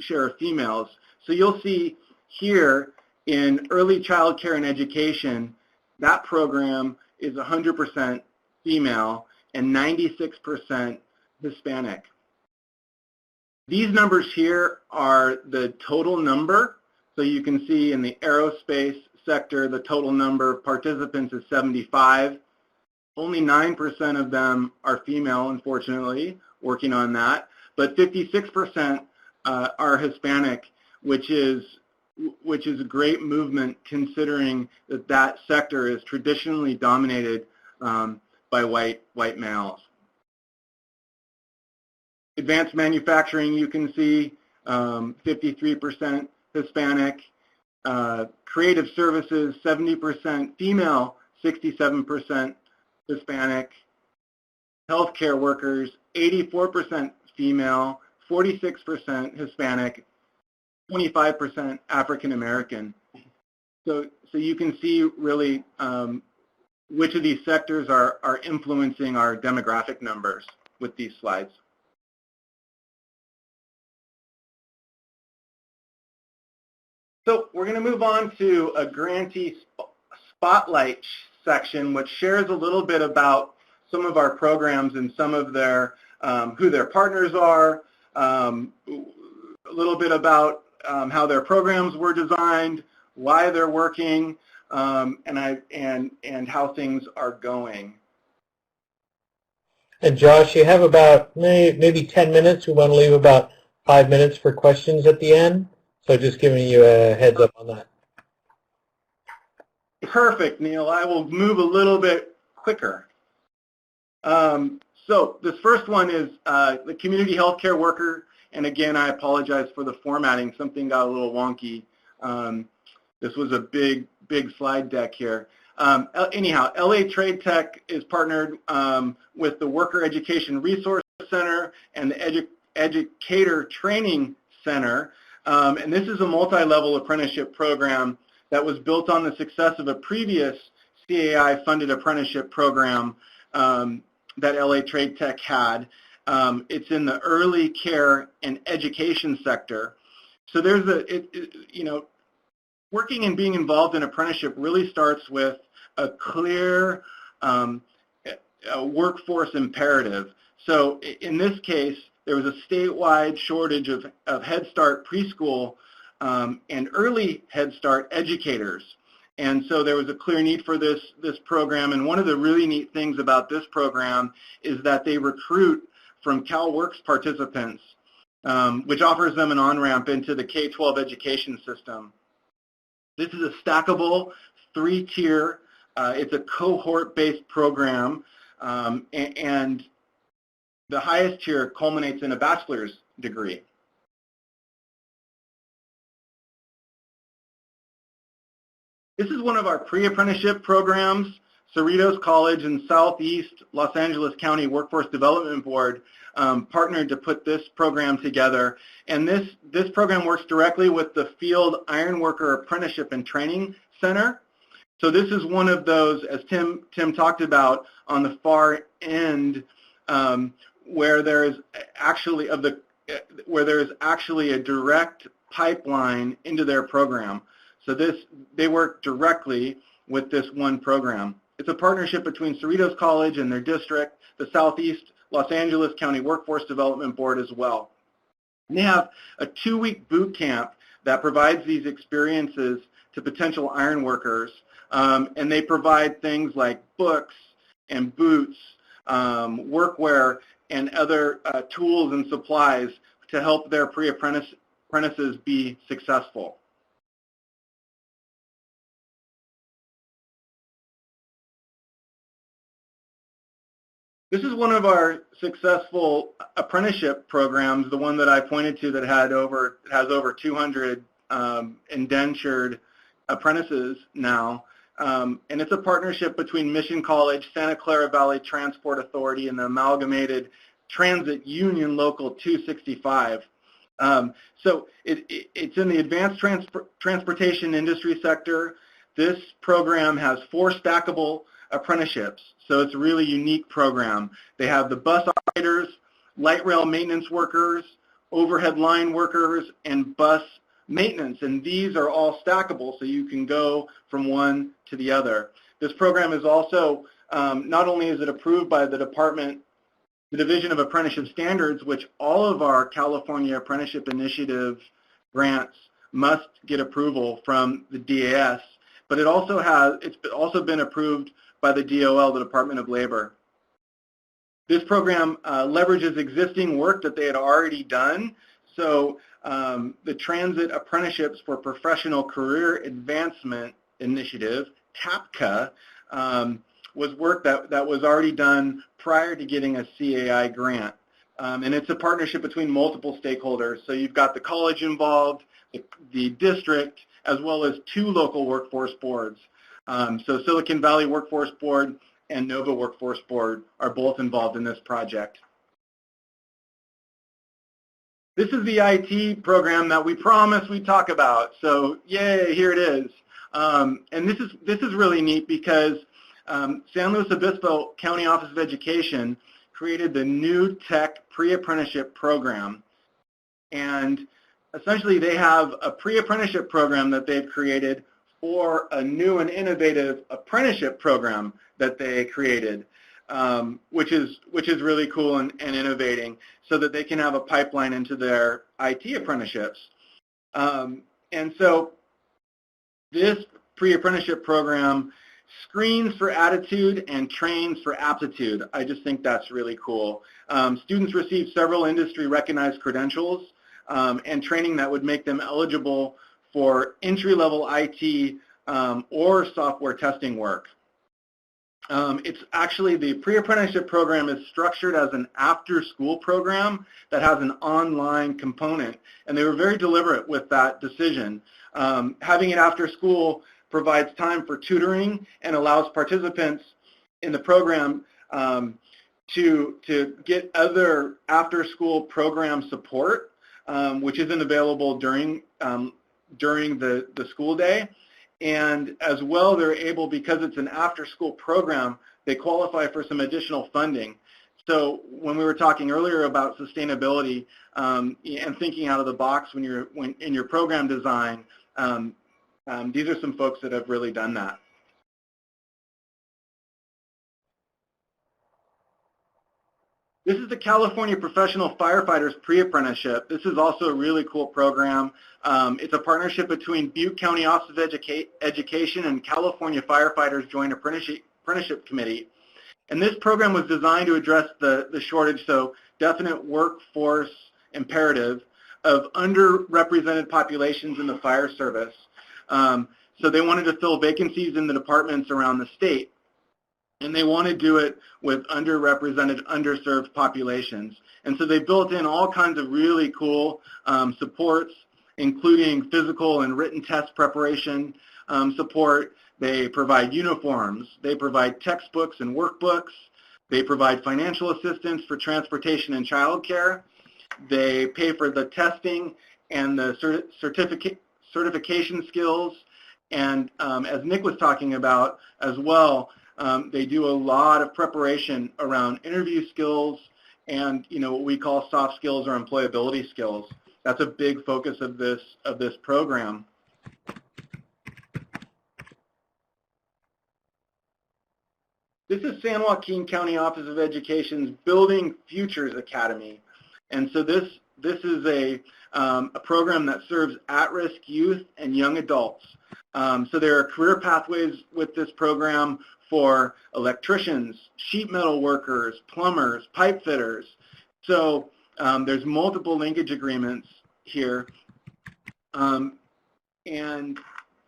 share of females. So you'll see here in early child care and education, that program is 100% female and 96% Hispanic. These numbers here are the total number. So you can see in the aerospace sector, the total number of participants is 75. Only 9% of them are female, unfortunately, working on that. But 56% are Hispanic, which is a great movement considering that that sector is traditionally dominated by white males. Advanced manufacturing, you can see 53% Hispanic. Creative services, 70% female, 67% Hispanic. Healthcare workers, 84% female, 46% Hispanic, 25% African American. So you can see really which of these sectors are influencing our demographic numbers with these slides. So we're going to move on to a grantee spotlight section, which shares a little bit about some of our programs and some of their who their partners are, a little bit about how their programs were designed, why they're working, and how things are going. And Josh, you have about maybe 10 minutes. We want to leave about 5 minutes for questions at the end. So just giving you a heads up on that. Perfect, Neil. I will move a little bit quicker. So this first one is the community healthcare worker. And again, I apologize for the formatting. Something got a little wonky. This was a big slide deck here. Anyhow, LA Trade Tech is partnered with the Worker Education Resource Center and the Educator Training Center. And this is a multi-level apprenticeship program that was built on the success of a previous CAI-funded apprenticeship program that LA Trade Tech had. It's in the early care and education sector. So there's working and being involved in apprenticeship really starts with a clear workforce imperative. So in this case, there was a statewide shortage of Head Start preschool and early Head Start educators. And so there was a clear need for this program. And one of the really neat things about this program is that they recruit from CalWORKS participants, which offers them an on-ramp into the K-12 education system. This is a stackable 3-tier, it's a cohort-based program, and the highest tier culminates in a bachelor's degree. This is one of our pre-apprenticeship programs. Cerritos College and Southeast Los Angeles County Workforce Development Board partnered to put this program together. And this program works directly with the Field Ironworker Apprenticeship and Training Center. So this is one of those, as Tim talked about, on the far end, where there is actually a direct pipeline into their program. So they work directly with this one program. It's a partnership between Cerritos College and their district, the Southeast Los Angeles County Workforce Development Board as well. And they have a 2-week boot camp that provides these experiences to potential iron workers, and they provide things like books and boots, workwear, and other tools and supplies to help their apprentices be successful. This is one of our successful apprenticeship programs, the one that I pointed to that has over 200 indentured apprentices now. and it's a partnership between Mission College, Santa Clara Valley Transport Authority, and the Amalgamated Transit Union Local 265. So it's in the advanced transportation industry sector. This program has 4 stackable apprenticeships, so it's a really unique program. They have the bus operators, light rail maintenance workers, overhead line workers, and bus maintenance, and these are all stackable, so you can go from one to the other. This program is also, not only is it approved by the Division of Apprenticeship Standards, which all of our California Apprenticeship Initiative grants must get approval from the DAS, but it's also been approved by the DOL, the Department of Labor. This program leverages existing work that they had already done. So the Transit Apprenticeships for Professional Career Advancement Initiative, TAPCA, was work that was already done prior to getting a CAI grant. And it's a partnership between multiple stakeholders. So you've got the college involved, the district, as well as 2 local workforce boards. So Silicon Valley Workforce Board and Nova Workforce Board are both involved in this project. This is the IT program that we promised we'd talk about. So yay, here it is. And this is really neat because San Luis Obispo County Office of Education created the New Tech Pre-Apprenticeship Program. And essentially they have a pre-apprenticeship program that they've created for a new and innovative apprenticeship program that they created, which is really cool and innovating, so that they can have a pipeline into their IT apprenticeships. And so this pre-apprenticeship program screens for attitude and trains for aptitude. I just think that's really cool. Students receive several industry-recognized credentials and training that would make them eligible for entry-level IT or software testing work. It's actually, the pre-apprenticeship program is structured as an after-school program that has an online component, and they were very deliberate with that decision. Having it after school provides time for tutoring and allows participants in the program to get other after-school program support, which isn't available during the school day. And as well, they're able, because it's an after-school program, they qualify for some additional funding. So when we were talking earlier about sustainability and thinking out of the box when you're in your program design, these are some folks that have really done that. This is the California Professional Firefighters Pre-Apprenticeship. This is also a really cool program. It's a partnership between Butte County Office of Education and California Firefighters Joint Apprenticeship Committee. And this program was designed to address the shortage, so definite workforce imperative, of underrepresented populations in the fire service. So they wanted to fill vacancies in the departments around the state. And they want to do it with underrepresented, underserved populations. And so they built in all kinds of really cool supports, including physical and written test preparation support. They provide uniforms. They provide textbooks and workbooks. They provide financial assistance for transportation and childcare. They pay for the testing and the certification skills. And as Nick was talking about as well, they do a lot of preparation around interview skills and, what we call soft skills or employability skills. That's a big focus of this program. This is San Joaquin County Office of Education's Building Futures Academy. And so this is a program that serves at-risk youth and young adults. So there are career pathways with this program for electricians, sheet metal workers, plumbers, pipe fitters. So there's multiple linkage agreements here. And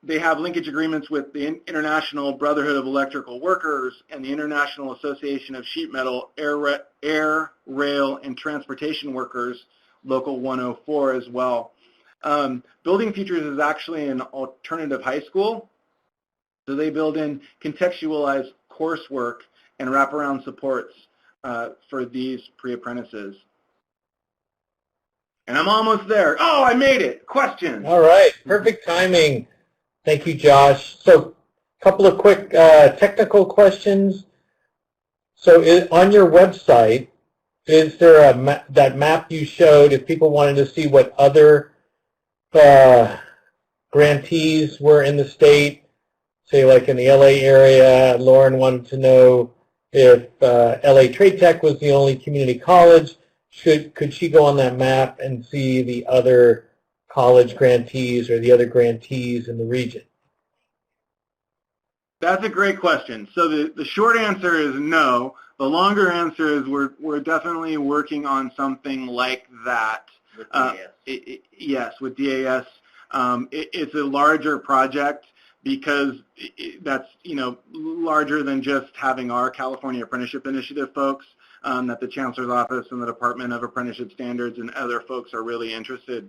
they have linkage agreements with the International Brotherhood of Electrical Workers and the International Association of Sheet Metal, Air, Rail, and Transportation Workers, Local 104 as well. Building Futures is actually an alternative high school. So they build in contextualized coursework and wraparound supports for these pre-apprentices. And I'm almost there. Oh, I made it. Questions? All right, perfect timing. Thank you, Josh. So a couple of quick technical questions. So on your website, is there that map you showed, if people wanted to see what other grantees were in the state, say like in the LA area, Lauren wanted to know if LA Trade Tech was the only community college, could she go on that map and see the other college grantees or the other grantees in the region? That's a great question. So the short answer is no. The longer answer is we're definitely working on something like that. With DAS. Yes, with DAS. It's a larger project because that's larger than just having our California Apprenticeship Initiative folks. That the Chancellor's Office and the Department of Apprenticeship Standards and other folks are really interested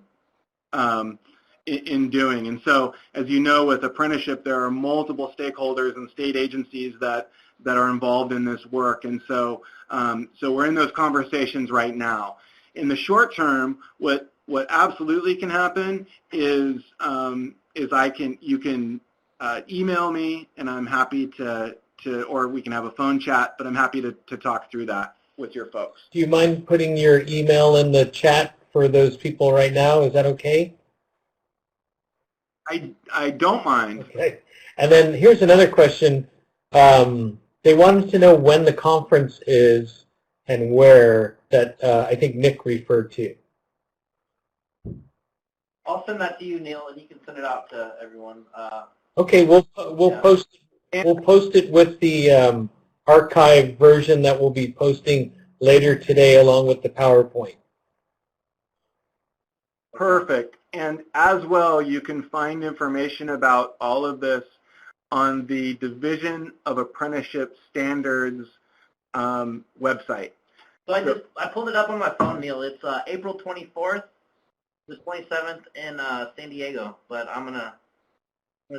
in doing. And so, as you know, with apprenticeship, there are multiple stakeholders and state agencies that are involved in this work. And so, so we're in those conversations right now. In the short term, what absolutely can happen is you can email me, and I'm happy to or we can have a phone chat, but I'm happy to talk through that with your folks. Do you mind putting your email in the chat for those people right now? Is that okay? I don't mind. Okay. And then here's another question. They wanted to know when the conference is and where that I think Nick referred to. I'll send that to you, Neil, and you can send it out to everyone. Okay, we'll post it with the archived version that we'll be posting later today along with the PowerPoint. Perfect. And as well, you can find information about all of this on the Division of Apprenticeship Standards website. So I pulled it up on my phone, Neil. It's April 24th, the 27th in San Diego. But I'm gonna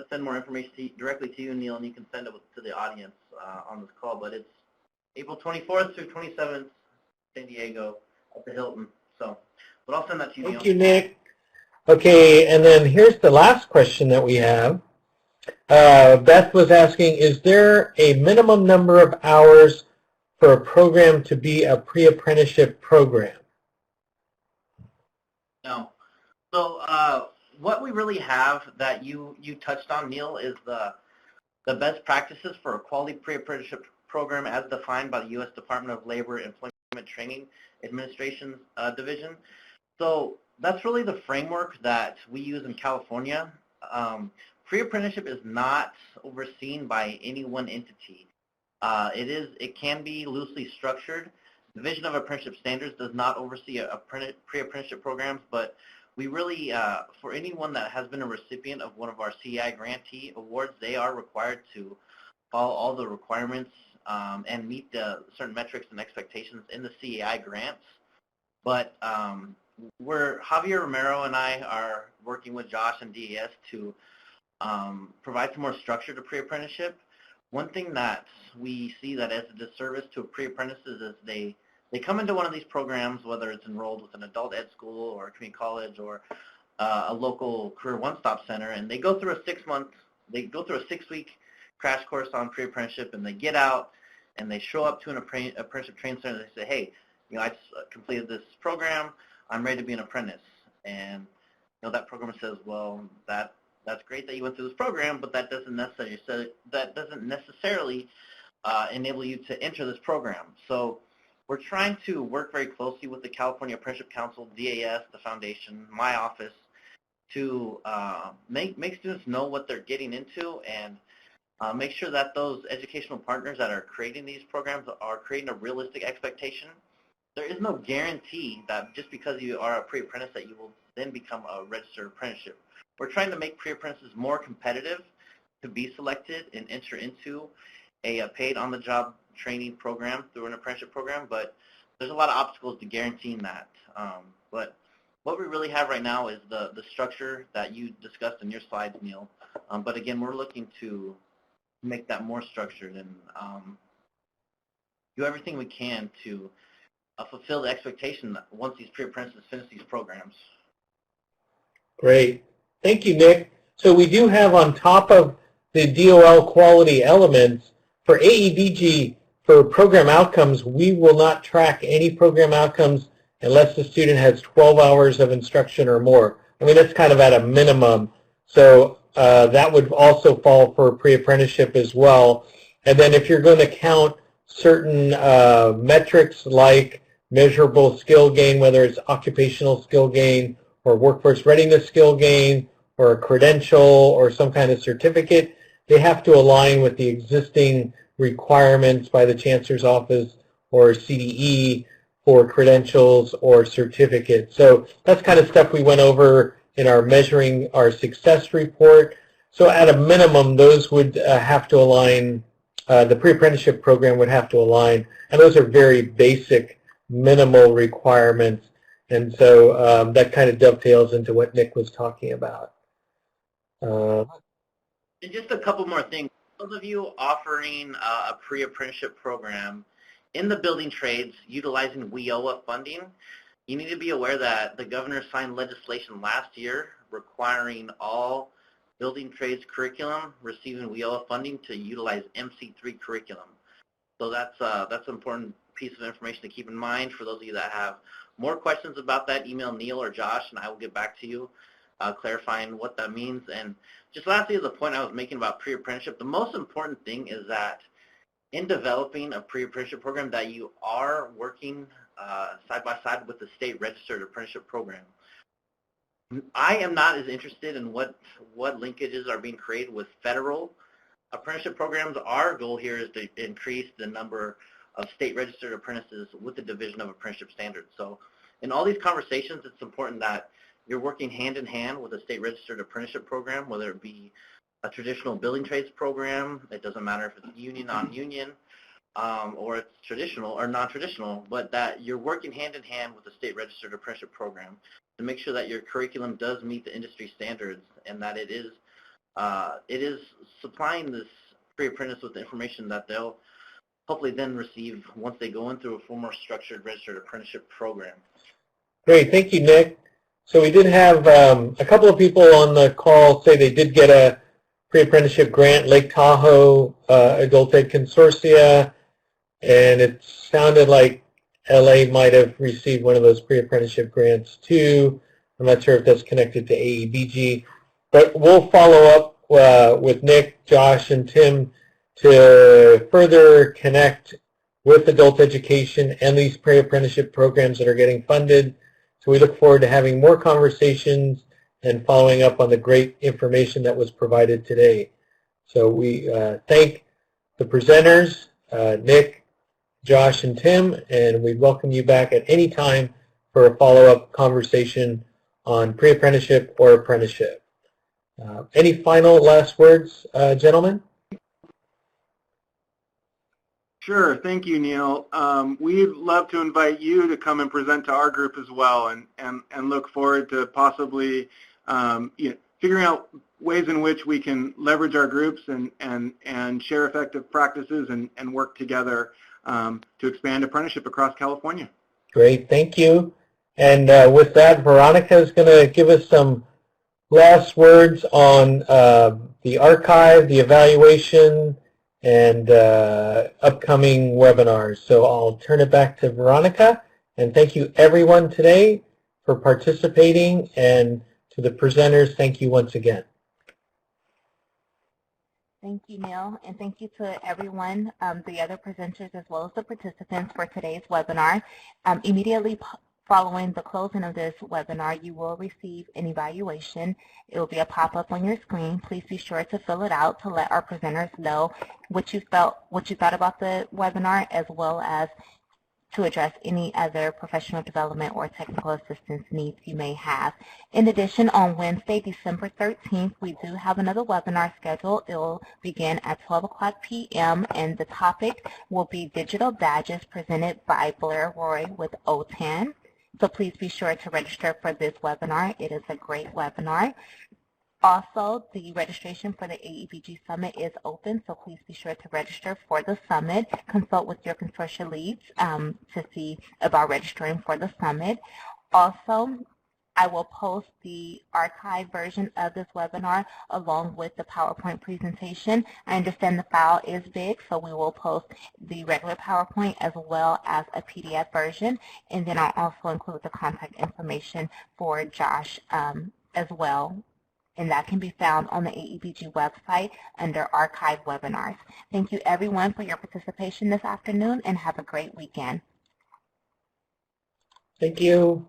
send more information directly to you, Neil, and you can send it to the audience on this call. But it's April 24th through 27th, San Diego at the Hilton. So, but I'll send that to you, Neil. Thank you, Nick. Okay, and then here's the last question that we have. Beth was asking, is there a minimum number of hours for a program to be a pre-apprenticeship program? No. So what we really have that you touched on, Neil, is the best practices for a quality pre-apprenticeship program as defined by the U.S. Department of Labor Employment Training Administration Division. So that's really the framework that we use in California. Pre-apprenticeship is not overseen by any one entity. It can be loosely structured. The Division of Apprenticeship Standards does not oversee pre-apprenticeship programs, but we really, for anyone that has been a recipient of one of our CEI grantee awards, they are required to follow all the requirements and meet the certain metrics and expectations in the CEI grants. But Javier Romero and I are working with Josh and DAS to provide some more structure to pre-apprenticeship. One thing that we see that as a disservice to pre-apprentices is they come into one of these programs, whether it's enrolled with an adult ed school or a community college or a local career one-stop center, and they go through a 6-week crash course on pre-apprenticeship, and they get out and they show up to an apprenticeship training center and they say, hey, I just completed this program, I'm ready to be an apprentice. And that program says, well, that's great that you went through this program, but that doesn't necessarily enable you to enter this program. So we're trying to work very closely with the California Apprenticeship Council, DAS, the foundation, my office, to make students know what they're getting into and make sure that those educational partners that are creating these programs are creating a realistic expectation. There is no guarantee that just because you are a pre-apprentice that you will then become a registered apprenticeship. We're trying to make pre-apprentices more competitive to be selected and enter into a paid on-the-job training program through an apprenticeship program, but there's a lot of obstacles to guaranteeing that. But what we really have right now is the structure that you discussed in your slides, Neil. But again, we're looking to make that more structured and do everything we can to fulfill the expectation that once these pre-apprentices finish these programs. Great. Thank you, Nick. So we do have on top of the DOL quality elements, for AEBG, for program outcomes, we will not track any program outcomes unless the student has 12 hours of instruction or more. I mean, that's kind of at a minimum. So that would also fall for pre-apprenticeship as well. And then if you're going to count certain metrics like measurable skill gain, whether it's occupational skill gain or workforce readiness skill gain or a credential or some kind of certificate, they have to align with the existing requirements by the Chancellor's Office or CDE for credentials or certificates. So that's kind of stuff we went over in our measuring our success report. So at a minimum, those would have to align, the pre-apprenticeship program would have to align, and those are very basic, minimal requirements. And so that kind of dovetails into what Nick was talking about. And just a couple more things. Those of you offering a pre-apprenticeship program in the building trades utilizing WIOA funding, you need to be aware that the governor signed legislation last year requiring all building trades curriculum receiving WIOA funding to utilize MC3 curriculum. So that's an important piece of information to keep in mind. For those of you that have more questions about that, email Neil or Josh, and I will get back to you clarifying what that means. And just lastly, the point I was making about pre-apprenticeship, the most important thing is that in developing a pre-apprenticeship program that you are working side by side with the state registered apprenticeship program. I am not as interested in what linkages are being created with federal apprenticeship programs. Our goal here is to increase the number of state registered apprentices with the Division of Apprenticeship Standards. So in all these conversations, it's important that you're working hand in hand with a state registered apprenticeship program, whether it be a traditional building trades program. It doesn't matter if it's union, non-union, or it's traditional or non-traditional, but that you're working hand in hand with the state registered apprenticeship program to make sure that your curriculum does meet the industry standards and that it is supplying this pre-apprentice with the information that they'll hopefully then receive once they go in through a full more structured registered apprenticeship program. Great, thank you, Nick. So we did have a couple of people on the call say they did get a pre-apprenticeship grant, Lake Tahoe Adult Ed Consortia, and it sounded like LA might have received one of those pre-apprenticeship grants too. I'm not sure if that's connected to AEBG, but we'll follow up with Nick, Josh, and Tim to further connect with adult education and these pre-apprenticeship programs that are getting funded. So we look forward to having more conversations and following up on the great information that was provided today. So we thank the presenters, Nick, Josh, and Tim, and we welcome you back at any time for a follow-up conversation on pre-apprenticeship or apprenticeship. Any final last words, gentlemen? Sure. Thank you, Neil. We'd love to invite you to come and present to our group as well, and look forward to possibly figuring out ways in which we can leverage our groups and share effective practices and work together to expand apprenticeship across California. Great. Thank you. And with that, Veronica is going to give us some last words on the archive, the evaluation, and upcoming webinars. So I'll turn it back to Veronica, and thank you everyone today for participating, and to the presenters, thank you once again. Thank you, Neil, and thank you to everyone, the other presenters as well as the participants for today's webinar. Immediately following the closing of this webinar, you will receive an evaluation. It will be a pop-up on your screen. Please be sure to fill it out to let our presenters know what you thought about the webinar, as well as to address any other professional development or technical assistance needs you may have. In addition, on Wednesday, December 13th, we do have another webinar scheduled. It will begin at 12 o'clock p.m. and the topic will be Digital Badges presented by Blair Roy with OTAN. So please be sure to register for this webinar. It is a great webinar. Also, the registration for the AEBG Summit is open, so please be sure to register for the summit. Consult with your consortia leads to see about registering for the summit. Also, I will post the archived version of this webinar along with the PowerPoint presentation. I understand the file is big, so we will post the regular PowerPoint as well as a PDF version. And then I'll also include the contact information for Josh as well. And that can be found on the AEBG website under Archive Webinars. Thank you everyone for your participation this afternoon, and have a great weekend. Thank you.